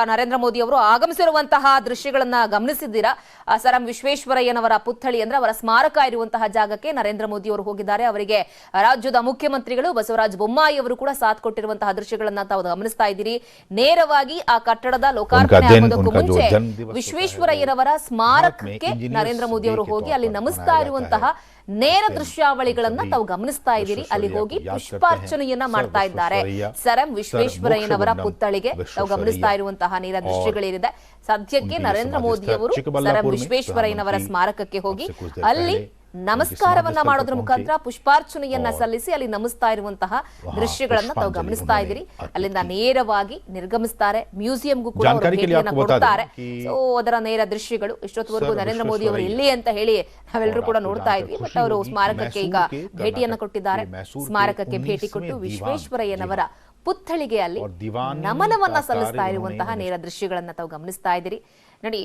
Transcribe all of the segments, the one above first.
ನರೇಂದ್ರ ಮೋದಿ ಅವರು ಆಗಮಿಸಿರುವಂತಹ ದೃಶ್ಯಗಳನ್ನ ಗಮನಿಸಿದ್ದೀರಾ? Sir M ವಿಶ್ವೇಶ್ವರಯ್ಯನವರ ಪುತ್ಥಳಿ ಅಂದ್ರೆ ಅವರ ಸ್ಮಾರಕ ಇರುವಂತಹ ಜಾಗಕ್ಕೆ ನರೇಂದ್ರ ಮೋದಿ ಅವರು ಹೋಗಿದ್ದಾರೆ. ಅವರಿಗೆ ರಾಜ್ಯದ ಮುಖ್ಯಮಂತ್ರಿಗಳು ಬಸವರಾಜ ಬೊಮ್ಮಾಯಿ ಅವರು ಕೂಡ ಸಾಥ್ ಕೊಟ್ಟಿರುವಂತಹ ದೃಶ್ಯಗಳನ್ನ ತಾವು ಗಮನಿಸ್ತಾ ಇದ್ದೀರಿ. ನೇರವಾಗಿ ಆ ಕಟ್ಟಡದ ಲೋಕಾರ್ಪಣೆ ಆಗೋದಕ್ಕೂ ಮುಂಚೆ ವಿಶ್ವೇಶ್ವರಯ್ಯನವರ ಸ್ಮಾರಕಕ್ಕೆ ನರೇಂದ್ರ ಮೋದಿ ಅವರು ಹೋಗಿ ಅಲ್ಲಿ ನಮಿಸ್ತಾ ಇರುವಂತಹ ನೇರ ದೃಶ್ಯಾವಳಿಗಳನ್ನ ತಾವು ಗಮನಿಸ್ತಾ ಇದ್ದೀರಿ. ಅಲ್ಲಿ ಹೋಗಿ ಪುಷ್ಪಾರ್ಚನೆಯನ್ನ ಮಾಡ್ತಾ ಇದ್ದಾರೆ. ಸರ್ ಎಂ ವಿಶ್ವೇಶ್ವರಯ್ಯನವರ ಪುತ್ಥಳಿಗೆ ತಾವು ಗಮನಿಸ್ತಾ ಇರುವಂತಹ ನೇರ ದೃಶ್ಯಗಳೇನಿದೆ. ಸದ್ಯಕ್ಕೆ ನರೇಂದ್ರ ಮೋದಿ ಅವರು ಸರ್ ಎಂ ವಿಶ್ವೇಶ್ವರಯ್ಯನವರ ಸ್ಮಾರಕಕ್ಕೆ ಹೋಗಿ ಅಲ್ಲಿ ನಮಸ್ಕಾರವನ್ನ ಮಾಡೋದ್ರ ಮುಖಾಂತರ ಪುಷ್ಪಾರ್ಚನೆಯನ್ನ ಸಲ್ಲಿಸಿ ಅಲ್ಲಿ ನಮಿಸ್ತಾ ಇರುವಂತಹ ದೃಶ್ಯಗಳನ್ನ ತಾವು ಗಮನಿಸ್ತಾ ಇದ್ದೀರಿ. ಅಲ್ಲಿಂದ ನೇರವಾಗಿ ನಿರ್ಗಮಿಸ್ತಾರೆ. ಮ್ಯೂಸಿಯಂಗೂ ಕೂಡ ಭೇಟಿಯನ್ನ ಕೊಡ್ತಾರೆ. ಸೊ ಅದರ ನೇರ ದೃಶ್ಯಗಳು ಇಷ್ಟೊತ್ತವರೆಗೂ ನರೇಂದ್ರ ಮೋದಿ ಅವರು ಎಲ್ಲಿ ಅಂತ ಹೇಳಿ ನಾವೆಲ್ಲರೂ ಕೂಡ ನೋಡ್ತಾ ಇದ್ವಿ. ಬಟ್ ಅವರು ಸ್ಮಾರಕಕ್ಕೆ ಈಗ ಭೇಟಿಯನ್ನ ಕೊಟ್ಟಿದ್ದಾರೆ. ಸ್ಮಾರಕಕ್ಕೆ ಭೇಟಿ ಕೊಟ್ಟು ವಿಶ್ವೇಶ್ವರಯ್ಯನವರ ಪುತ್ಥಳಿಗೆ ಅಲ್ಲಿ ನಮನವನ್ನ ಸಲ್ಲಿಸ್ತಾ ಇರುವಂತಹ ನೇರ ದೃಶ್ಯಗಳನ್ನ ತಾವು ಗಮನಿಸ್ತಾ ಇದ್ದೀರಿ. ನೋಡಿ,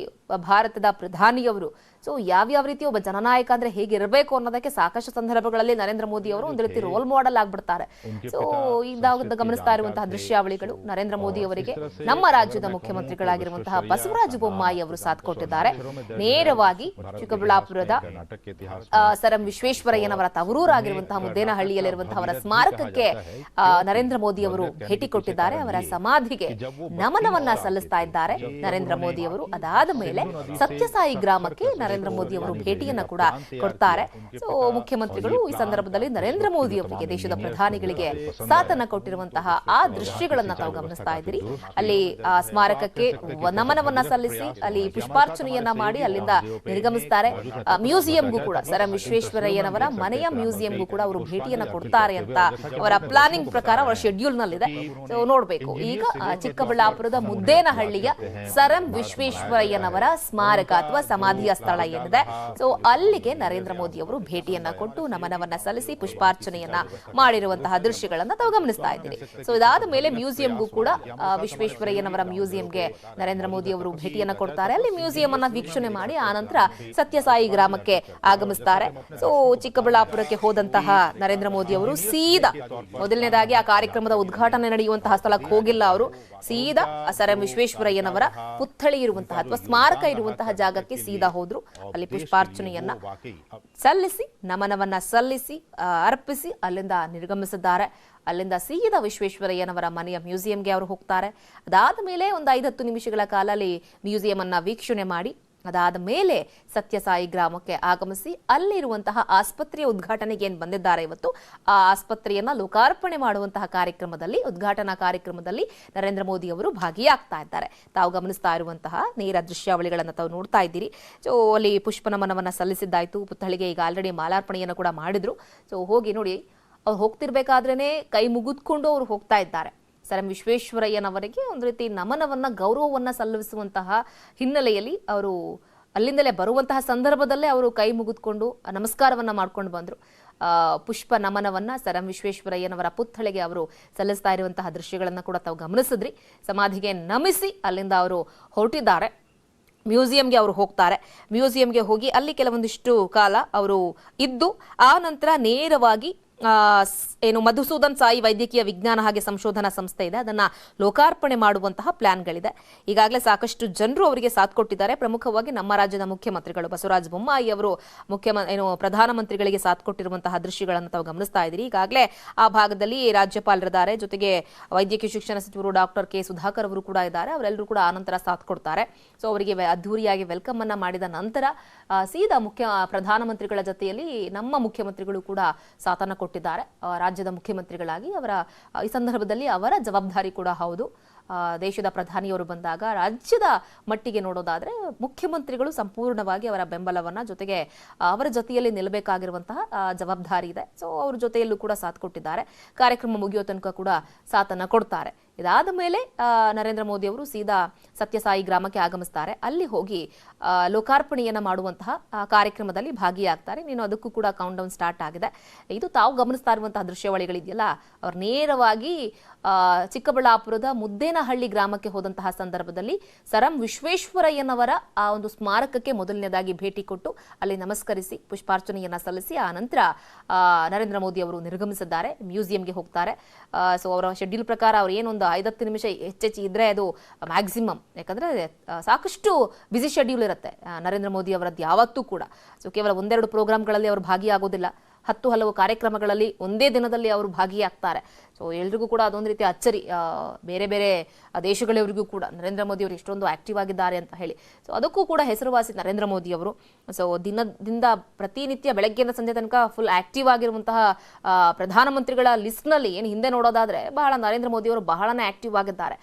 ಭಾರತದ ಪ್ರಧಾನಿಯವರು ಸೊ ಯಾವ್ಯಾವ ರೀತಿ ಒಬ್ಬ ಜನನಾಯಕ ಅಂದ್ರೆ ಹೇಗಿರಬೇಕು ಅನ್ನೋದಕ್ಕೆ ಸಾಕಷ್ಟು ಸಂದರ್ಭಗಳಲ್ಲಿ ನರೇಂದ್ರ ಮೋದಿ ಅವರು ಒಂದು ರೀತಿ ರೋಲ್ ಮಾಡೆಲ್ ಆಗ್ಬಿಡ್ತಾರೆ. ಸೊ ಇದಾಗ ಗಮನಿಸ್ತಾ ಇರುವಂತಹ ದೃಶ್ಯಾವಳಿಗಳು ನರೇಂದ್ರ ಮೋದಿ ಅವರಿಗೆ ನಮ್ಮ ರಾಜ್ಯದ ಮುಖ್ಯಮಂತ್ರಿಗಳಾಗಿರುವಂತಹ ಬಸವರಾಜ ಬೊಮ್ಮಾಯಿ ಅವರು ಸಾಥ್ ಕೊಟ್ಟಿದ್ದಾರೆ. ನೇರವಾಗಿ ಚಿಕ್ಕಬಳ್ಳಾಪುರದ ಸರ್ ಎಂ ವಿಶ್ವೇಶ್ವರಯ್ಯನವರ ತವರೂರಾಗಿರುವಂತಹ ಮುದ್ದೇನಹಳ್ಳಿಯಲ್ಲಿರುವಂತಹ ಅವರ ಸ್ಮಾರಕಕ್ಕೆ ನರೇಂದ್ರ ಮೋದಿ ಅವರು ಭೇಟಿ ಕೊಟ್ಟಿದ್ದಾರೆ. ಅವರ ಸಮಾಧಿಗೆ ನಮನವನ್ನ ಸಲ್ಲಿಸ್ತಾ ಇದ್ದಾರೆ ನರೇಂದ್ರ ಮೋದಿ ಅವರು. ಅದಾದ ಮೇಲೆ ಸತ್ಯಸಾಯಿ ಗ್ರಾಮಕ್ಕೆ ನರೇಂದ್ರ ಮೋದಿ ಅವರು ಭೇಟಿಯನ್ನ ಕೂಡ ಕೊಡ್ತಾರೆ. ಸೊ ಮುಖ್ಯಮಂತ್ರಿಗಳು ಈ ಸಂದರ್ಭದಲ್ಲಿ ನರೇಂದ್ರ ಮೋದಿ ಅವರಿಗೆ, ದೇಶದ ಪ್ರಧಾನಿಗಳಿಗೆ ಸಾಥನ್ನ ಕೊಟ್ಟಿರುವಂತಹ ಆ ದೃಶ್ಯಗಳನ್ನ ತಾವು ಗಮನಿಸ್ತಾ ಇದ್ದೀರಿ. ಅಲ್ಲಿ ಸ್ಮಾರಕಕ್ಕೆ ನಮನವನ್ನ ಸಲ್ಲಿಸಿ ಅಲ್ಲಿ ಪುಷ್ಪಾರ್ಚನೆಯನ್ನ ಮಾಡಿ ಅಲ್ಲಿಂದ ನಿರ್ಗಮಿಸ್ತಾರೆ. ಮ್ಯೂಸಿಯಂಗೂ ಕೂಡ ಸರ್ ಎಂ ವಿಶ್ವೇಶ್ವರಯ್ಯನವರ ಮನೆಯ ಮ್ಯೂಸಿಯಂಗೂ ಕೂಡ ಅವರು ಭೇಟಿಯನ್ನ ಕೊಡ್ತಾರೆ ಅಂತ ಅವರ ಪ್ಲಾನಿಂಗ್ ಪ್ರಕಾರ ಅವರ ಶೆಡ್ಯೂಲ್ ನಲ್ಲಿದೆ. ಸೊ ನೋಡ್ಬೇಕು, ಈಗ ಚಿಕ್ಕಬಳ್ಳಾಪುರದ ಮುದ್ದೇನಹಳ್ಳಿಯ ಸರ್ ಎಂ ವಿಶ್ವೇಶ್ವರಯ್ಯನವರ ಸ್ಮಾರಕ ಅಥವಾ ಸಮಾಧಿಯ ಸ್ಥಳ ಏನಿದೆ, ಸೊ ಅಲ್ಲಿಗೆ ನರೇಂದ್ರ ಮೋದಿ ಅವರು ಭೇಟಿಯನ್ನ ಕೊಟ್ಟು ನಮನವನ್ನ ಸಲ್ಲಿಸಿ ಪುಷ್ಪಾರ್ಚನೆಯನ್ನ ಮಾಡಿರುವಂತಹ ದೃಶ್ಯಗಳನ್ನ ತಾವು ಗಮನಿಸ್ತಾ ಇದ್ದೀರಿ. ಸೊ ಇದಾದ ಮೇಲೆ ಮ್ಯೂಸಿಯಂಗೂ ಕೂಡ ವಿಶ್ವೇಶ್ವರಯ್ಯನವರ ಮ್ಯೂಸಿಯಂಗೆ ನರೇಂದ್ರ ಮೋದಿ ಅವರು ಭೇಟಿಯನ್ನ ಕೊಡ್ತಾರೆ. ಅಲ್ಲಿ ಮ್ಯೂಸಿಯಂ ಅನ್ನ ವೀಕ್ಷಣೆ ಮಾಡಿ ಆ ನಂತರ ಸತ್ಯಸಾಯಿ ಗ್ರಾಮಕ್ಕೆ ಆಗಮಿಸ್ತಾರೆ. ಸೊ ಚಿಕ್ಕಬಳ್ಳಾಪುರಕ್ಕೆ ಹೋದಂತಹ ನರೇಂದ್ರ ಮೋದಿ ಅವರು ಸೀದಾ ಮೊದಲನೇದಾಗಿ ಆ ಕಾರ್ಯಕ್ರಮದ ಉದ್ಘಾಟನೆ ನಡೆಯುವಂತಹ ಸ್ಥಳಕ್ಕೆ ಹೋಗಿಲ್ಲ. ಅವರು ಸೀದಾ ಸರ್ ಎಂ ವಿಶ್ವೇಶ್ವರಯ್ಯನವರ ಪುತ್ಥಳಿ ಇರುವಂತಹ ಅಥವಾ ಸ್ಮಾರಕ ಇರುವಂತಹ ಜಾಗಕ್ಕೆ ಸೀದಾ ಹೋದ್ರು. ಅಲ್ಲಿ ಪುಷ್ಪಾರ್ಚನೆಯನ್ನ ಸಲ್ಲಿಸಿ ನಮನವನ್ನ ಸಲ್ಲಿಸಿ ಅರ್ಪಿಸಿ ಅಲ್ಲಿಂದ ನಿರ್ಗಮಿಸಿದ್ದಾರೆ. ಅಲ್ಲಿಂದ ಸೀದಾ ವಿಶ್ವೇಶ್ವರಯ್ಯನವರ ಮನೆಯ ಮ್ಯೂಸಿಯಂಗೆ ಅವರು ಹೋಗ್ತಾರೆ. ಅದಾದ ಮೇಲೆ ಒಂದು 5-10 ನಿಮಿಷಗಳ ಕಾಲ ಅಲ್ಲಿ ಮ್ಯೂಸಿಯಂ ಅನ್ನ ವೀಕ್ಷಣೆ ಮಾಡಿ ಅದಾದ ಮೇಲೆ ಸತ್ಯಸಾಯಿ ಗ್ರಾಮಕ್ಕೆ ಆಗಮಿಸಿ ಅಲ್ಲಿರುವಂತಹ ಆಸ್ಪತ್ರೆಯ ಉದ್ಘಾಟನೆಗೆ ಏನ್ ಬಂದಿದ್ದಾರೆ ಇವತ್ತು, ಆ ಆಸ್ಪತ್ರೆಯನ್ನ ಲೋಕಾರ್ಪಣೆ ಮಾಡುವಂತಹ ಕಾರ್ಯಕ್ರಮದಲ್ಲಿ, ಉದ್ಘಾಟನಾ ಕಾರ್ಯಕ್ರಮದಲ್ಲಿ ನರೇಂದ್ರ ಮೋದಿ ಅವರು ಭಾಗಿಯಾಗ್ತಾ ಇದ್ದಾರೆ. ತಾವು ಗಮನಿಸ್ತಾ ಇರುವಂತಹ ನೇರ ದೃಶ್ಯಾವಳಿಗಳನ್ನ ತಾವು ನೋಡ್ತಾ ಇದ್ದೀರಿ. ಸೊ ಅಲ್ಲಿ ಪುಷ್ಪ ನಮನವನ್ನ ಸಲ್ಲಿಸಿದ್ದಾಯ್ತು. ಪುತ್ಥಳಿಗೆ ಈಗ ಆಲ್ರೆಡಿ ಮಾಲಾರ್ಪಣೆಯನ್ನು ಕೂಡ ಮಾಡಿದ್ರು. ಸೊ ಹೋಗಿ ನೋಡಿ, ಅವ್ರು ಹೋಗ್ತಿರ್ಬೇಕಾದ್ರೇನೆ ಕೈ ಮುಗಿದ್ಕೊಂಡು ಅವ್ರು ಹೋಗ್ತಾ ಇದ್ದಾರೆ. ಸರ್ ಎಂ ವಿಶ್ವೇಶ್ವರಯ್ಯನವರಿಗೆ ಒಂದು ರೀತಿ ನಮನವನ್ನ, ಗೌರವವನ್ನ ಸಲ್ಲಿಸುವಂತಹ ಹಿನ್ನೆಲೆಯಲ್ಲಿ ಅವರು ಅಲ್ಲಿಂದಲೇ ಬರುವಂತಹ ಸಂದರ್ಭದಲ್ಲೇ ಅವರು ಕೈ ಮುಗಿದ್ಕೊಂಡು ನಮಸ್ಕಾರವನ್ನ ಮಾಡ್ಕೊಂಡು ಬಂದ್ರು. ಪುಷ್ಪ ನಮನವನ್ನ ಸರ್ ಎಂ ವಿಶ್ವೇಶ್ವರಯ್ಯನವರ ಪುತ್ಥಳಿಗೆ ಅವರು ಸಲ್ಲಿಸ್ತಾ ಇರುವಂತಹ ದೃಶ್ಯಗಳನ್ನ ಕೂಡ ತಾವು ಗಮನಿಸಿದ್ರಿ. ಸಮಾಧಿಗೆ ನಮಿಸಿ ಅಲ್ಲಿಂದ ಅವರು ಹೊರಟಿದ್ದಾರೆ. ಮ್ಯೂಸಿಯಂಗೆ ಅವರು ಹೋಗ್ತಾರೆ. ಮ್ಯೂಸಿಯಂಗೆ ಹೋಗಿ ಅಲ್ಲಿ ಕೆಲವೊಂದಿಷ್ಟು ಕಾಲ ಅವರು ಇದ್ದು ಆ ನಂತರ ನೇರವಾಗಿ ಏನು ಮಧುಸೂದನ್ ಸಾಯಿ ವೈದ್ಯಕೀಯ ವಿಜ್ಞಾನ ಹಾಗೆ ಸಂಶೋಧನಾ ಸಂಸ್ಥೆ ಇದೆ, ಅದನ್ನ ಲೋಕಾರ್ಪಣೆ ಮಾಡುವಂತಹ ಪ್ಲಾನ್ಗಳಿದೆ. ಈಗಾಗಲೇ ಸಾಕಷ್ಟು ಜನರು ಅವರಿಗೆ ಸಾಥ್ ಕೊಟ್ಟಿದ್ದಾರೆ. ಪ್ರಮುಖವಾಗಿ ನಮ್ಮ ರಾಜ್ಯದ ಮುಖ್ಯಮಂತ್ರಿಗಳು ಬಸವರಾಜ ಬೊಮ್ಮಾಯಿ ಅವರು ಪ್ರಧಾನಮಂತ್ರಿಗಳಿಗೆ ಸಾಥ್ ಕೊಟ್ಟಿರುವಂತಹ ದೃಶ್ಯಗಳನ್ನು ತಾವು ಗಮನಿಸ್ತಾ ಇದ್ದೀರಿ. ಈಗಾಗಲೇ ಆ ಭಾಗದಲ್ಲಿ ರಾಜ್ಯಪಾಲರಿದ್ದಾರೆ, ಜೊತೆಗೆ ವೈದ್ಯಕೀಯ ಶಿಕ್ಷಣ ಸಚಿವರು ಡಾಕ್ಟರ್ ಕೆ ಸುಧಾಕರ್ ಅವರು ಕೂಡ ಇದ್ದಾರೆ. ಅವರೆಲ್ಲರೂ ಕೂಡ ಆನಂತರ ಸಾಥ್ ಕೊಡ್ತಾರೆ. ಸೊ ಅವರಿಗೆ ಅದ್ದೂರಿಯಾಗಿ ವೆಲ್ಕಮ್ ಅನ್ನ ಮಾಡಿದ ನಂತರ ಸೀದಾ ಪ್ರಧಾನಮಂತ್ರಿಗಳ ಜೊತೆಯಲ್ಲಿ ನಮ್ಮ ಮುಖ್ಯಮಂತ್ರಿಗಳು ಕೂಡ ಸಾಥನ್ನ ಕೊಟ್ಟಿದ್ದಾರೆ. ರಾಜ್ಯದ ಮುಖ್ಯಮಂತ್ರಿಗಳಾಗಿ ಅವರ ಈ ಸಂದರ್ಭದಲ್ಲಿ ಅವರ ಜವಾಬ್ದಾರಿ ಕೂಡ ಹೌದು. ದೇಶದ ಪ್ರಧಾನಿಯವರು ಬಂದಾಗ ರಾಜ್ಯದ ಮಟ್ಟಿಗೆ ನೋಡೋದಾದ್ರೆ ಮುಖ್ಯಮಂತ್ರಿಗಳು ಸಂಪೂರ್ಣವಾಗಿ ಅವರ ಬೆಂಬಲವನ್ನ, ಜೊತೆಗೆ ಅವರ ಜೊತೆಯಲ್ಲಿ ನಿಲ್ಲಬೇಕಾಗಿರುವಂತಹ ಜವಾಬ್ದಾರಿ ಇದೆ. ಸೊ ಅವ್ರ ಜೊತೆಯಲ್ಲೂ ಕೂಡ ಸಾಥ್ ಕೊಟ್ಟಿದ್ದಾರೆ. ಕಾರ್ಯಕ್ರಮ ಮುಗಿಯೋ ತನಕ ಕೂಡ ಸಾಥನ್ನ ಕೊಡ್ತಾರೆ. ಇದಾದ ಮೇಲೆ ನರೇಂದ್ರ ಮೋದಿ ಅವರು ಸೀದಾ ಸತ್ಯಸಾಯಿ ಗ್ರಾಮಕ್ಕೆ ಆಗಮಿಸ್ತಾರೆ. ಅಲ್ಲಿ ಹೋಗಿ ಲೋಕಾರ್ಪಣೆಯನ್ನ ಮಾಡುವಂತಹ ಕಾರ್ಯಕ್ರಮದಲ್ಲಿ ಭಾಗಿಯಾಗ್ತಾರೆ. ನೀನು ಅದಕ್ಕೂ ಕೂಡ ಕೌಂಟ್ ಡೌನ್ ಸ್ಟಾರ್ಟ್ ಆಗಿದೆ. ಇದು ತಾವು ಗಮನಿಸ್ತಾ ಇರುವಂತಹ ದೃಶ್ಯಾವಳಿಗಳಿದೆಯಲ್ಲ, ಅವ್ರು ನೇರವಾಗಿ ಚಿಕ್ಕಬಳ್ಳಾಪುರದ ಮುದ್ದೇನಹಳ್ಳಿ ಗ್ರಾಮಕ್ಕೆ ಹೋದಂತಹ ಸಂದರ್ಭದಲ್ಲಿ ಸರ್ ಎಂ ವಿಶ್ವೇಶ್ವರಯ್ಯನವರ ಆ ಒಂದು ಸ್ಮಾರಕಕ್ಕೆ ಮೊದಲನೇದಾಗಿ ಭೇಟಿ ಕೊಟ್ಟು ಅಲ್ಲಿ ನಮಸ್ಕರಿಸಿ ಪುಷ್ಪಾರ್ಚನೆಯನ್ನ ಸಲ್ಲಿಸಿ ಆ ನಂತರ ನರೇಂದ್ರ ಮೋದಿ ಅವರು ನಿರ್ಗಮಿಸಿದ್ದಾರೆ. ಮ್ಯೂಸಿಯಂಗೆ ಹೋಗ್ತಾರೆ. ಸೊ ಅವರ ಶೆಡ್ಯೂಲ್ ಪ್ರಕಾರ ಅವ್ರು ಏನೊಂದು ಒಂದು 5-10 ನಿಮಿಷ ಹೆಚ್ಚೆಚ್ಚು ಇದ್ರೆ ಅದು ಮ್ಯಾಕ್ಸಿಮಮ್. ಯಾಕಂದ್ರೆ ಸಾಕಷ್ಟು ಬಿಸಿ ಶೆಡ್ಯೂಲ್ ಇರುತ್ತೆ ನರೇಂದ್ರ ಮೋದಿ ಅವರದ್ದು ಯಾವತ್ತೂ ಕೂಡ. ಸೊ ಕೇವಲ ಒಂದೆರಡು ಪ್ರೋಗ್ರಾಮ್ಗಳಲ್ಲಿ ಅವರು ಭಾಗಿಯಾಗೋದಿಲ್ಲ, 10 ಹಲವು ಕಾರ್ಯಕ್ರಮಗಳಲ್ಲಿ ಒಂದೇ ದಿನದಲ್ಲಿ ಅವರು ಭಾಗಿಯಾಗ್ತಾರೆ. ಸೊ ಎಲ್ರಿಗೂ ಕೂಡ ಅದೊಂದು ರೀತಿ ಅಚ್ಚರಿ, ಬೇರೆ ಬೇರೆ ದೇಶಗಳವರಿಗೂ ಕೂಡ ನರೇಂದ್ರ ಮೋದಿ ಅವರು ಇಷ್ಟೊಂದು ಆಕ್ಟಿವ್ ಆಗಿದ್ದಾರೆ ಅಂತ ಹೇಳಿ. ಸೊ ಅದಕ್ಕೂ ಕೂಡ ಹೆಸರುವಾಸಿ ನರೇಂದ್ರ ಮೋದಿ ಅವರು. ಸೊ ದಿನದಿಂದ ಪ್ರತಿನಿತ್ಯ ಬೆಳಗ್ಗೆಯಿಂದ ಸಂಜೆ ತನಕ ಫುಲ್ ಆಕ್ಟಿವ್ ಆಗಿರುವಂತಹ ಪ್ರಧಾನಮಂತ್ರಿಗಳ ಲಿಸ್ಟ್ನಲ್ಲಿ ಏನು ಹಿಂದೆ ನೋಡೋದಾದ್ರೆ ಬಹಳ ನರೇಂದ್ರ ಮೋದಿ ಅವರು ಬಹಳನೇ ಆಕ್ಟಿವ್ ಆಗಿದ್ದಾರೆ.